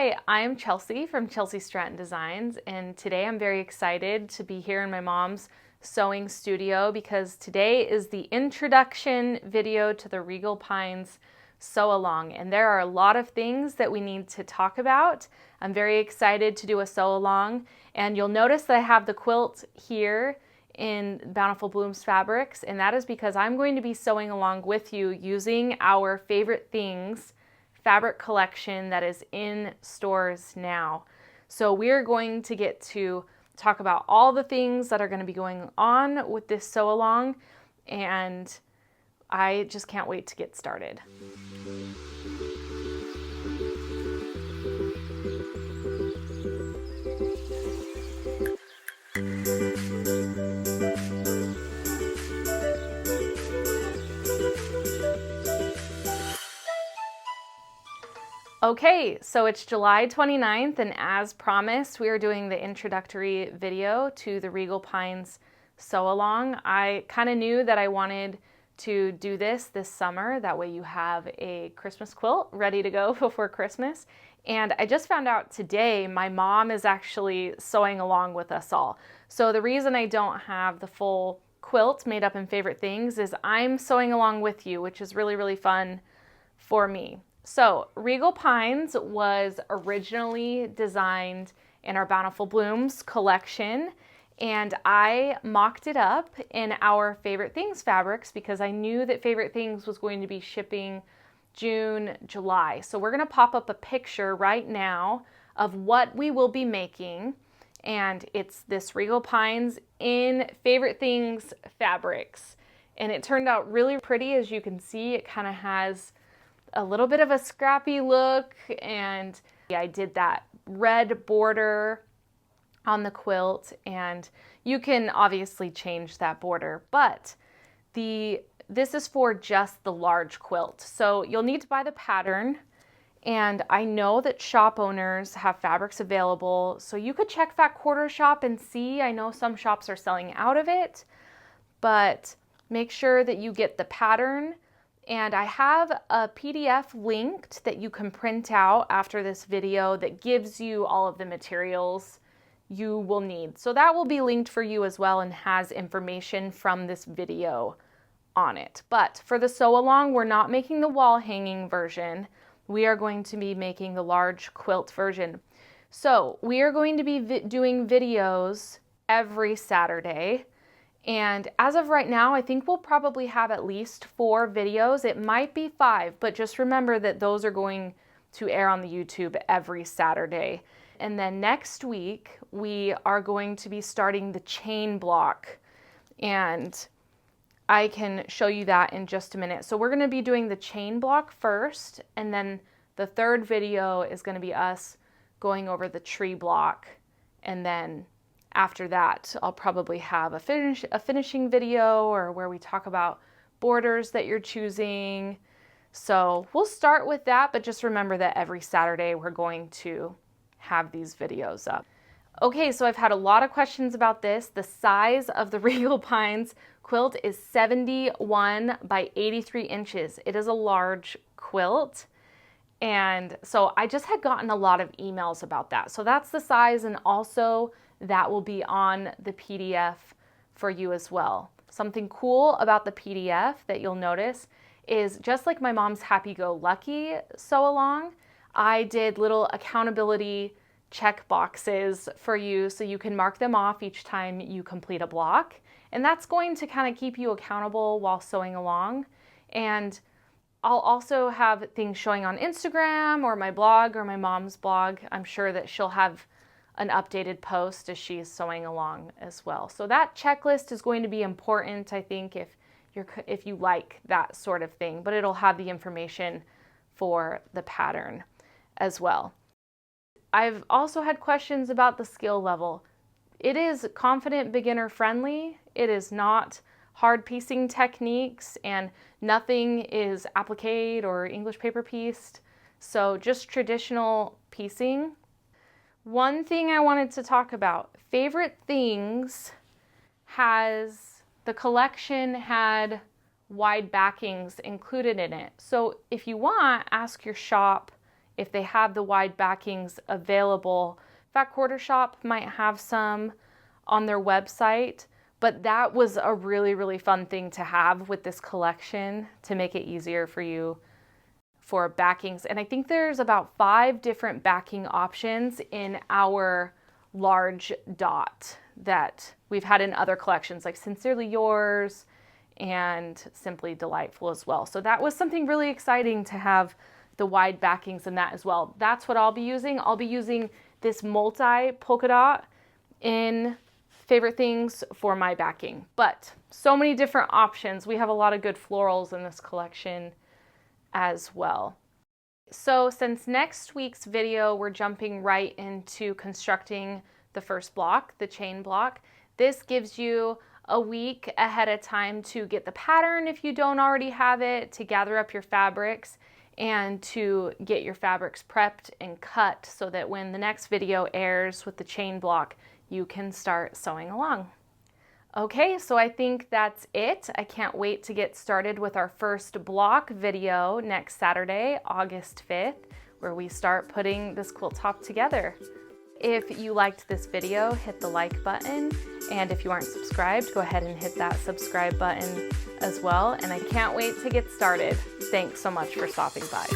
Hi, I'm Chelsea from Chelsea Stratton Designs, and today I'm very excited to be here in my mom's sewing studio because today is the introduction video to the Regal Pines Sew Along, and there are a lot of things that we need to talk about. I'm very excited to do a sew along, and you'll notice that I have the quilt here in Bountiful Blooms Fabrics, and that is because I'm going to be sewing along with you using our Favorite Things fabric collection that is in stores now. So we're going to get to talk about all the things that are going to be going on with this sew along, and I just can't wait to get started. Okay, so it's July 29th, and as promised, we are doing the introductory video to the Regal Pines Sew Along. I kind of knew that I wanted to do this summer. That way you have a Christmas quilt ready to go before Christmas. And I just found out today my mom is actually sewing along with us all. So the reason I don't have the full quilt made up in Favorite Things is I'm sewing along with you, which is really, really fun for me. So Regal Pines was originally designed in our Bountiful Blooms collection, and I mocked it up in our Favorite Things fabrics because I knew that Favorite Things was going to be shipping June, July. So we're going to pop up a picture right now of what we will be making, and it's this Regal Pines in Favorite Things fabrics. And it turned out really pretty. As you can see, it kind of has a little bit of a scrappy look, and I did that red border on the quilt, and you can obviously change that border, but this is for just the large quilt. So you'll need to buy the pattern, and I know that shop owners have fabrics available, so you could check Fat Quarter Shop and see. I know some shops are selling out of it, but make sure that you get the pattern. And I have a PDF linked that you can print out after this video that gives you all of the materials you will need. So that will be linked for you as well and has information from this video on it. But for the sew along, we're not making the wall hanging version. We are going to be making the large quilt version. So we are going to be doing videos every Saturday. And as of right now, I think we'll probably have at least 4 videos. It might be 5, but just remember that those are going to air on the YouTube every Saturday. And then next week, we are going to be starting the chain block. And I can show you that in just a minute. So we're going to be doing the chain block first, and then the third video is going to be us going over the tree block, and then after that, I'll probably have a finishing video or where we talk about borders that you're choosing. So we'll start with that, but just remember that every Saturday we're going to have these videos up. Okay, so I've had a lot of questions about this. The size of the Regal Pines quilt is 71 by 83 inches. It is a large quilt. And so I just had gotten a lot of emails about that. So that's the size, and also that will be on the PDF for you as well. Something cool about the PDF that you'll notice is just like my mom's Happy-Go-Lucky sew along, I did little accountability check boxes for you so you can mark them off each time you complete a block. And that's going to kind of keep you accountable while sewing along. And I'll also have things showing on Instagram or my blog or my mom's blog. I'm sure that she'll have an updated post as she's sewing along as well. So that checklist is going to be important, I think, if you like that sort of thing, but it'll have the information for the pattern as well. I've also had questions about the skill level. It is confident beginner friendly. It is not hard piecing techniques, and nothing is applique or English paper pieced. So just traditional piecing. One thing I wanted to talk about, Favorite Things the collection had wide backings included in it. So if you want, ask your shop if they have the wide backings available. Fat Quarter Shop might have some on their website, but that was a really, really fun thing to have with this collection to make it easier for you for backings. And I think there's about 5 different backing options in our large dot that we've had in other collections, like Sincerely Yours and Simply Delightful as well. So that was something really exciting to have the wide backings in that as well. That's what I'll be using. I'll be using this multi polka dot in Favorite Things for my backing. But so many different options. We have a lot of good florals in this collection as well. So since next week's video, we're jumping right into constructing the first block, the chain block. This gives you a week ahead of time to get the pattern if you don't already have it, to gather up your fabrics, and to get your fabrics prepped and cut so that when the next video airs with the chain block, you can start sewing along. Okay, so I think that's it. I can't wait to get started with our first block video next Saturday, August 5th, where we start putting this quilt top together. If you liked this video, hit the like button, and if you aren't subscribed, go ahead and hit that subscribe button as well. And I can't wait to get started. Thanks so much for stopping by.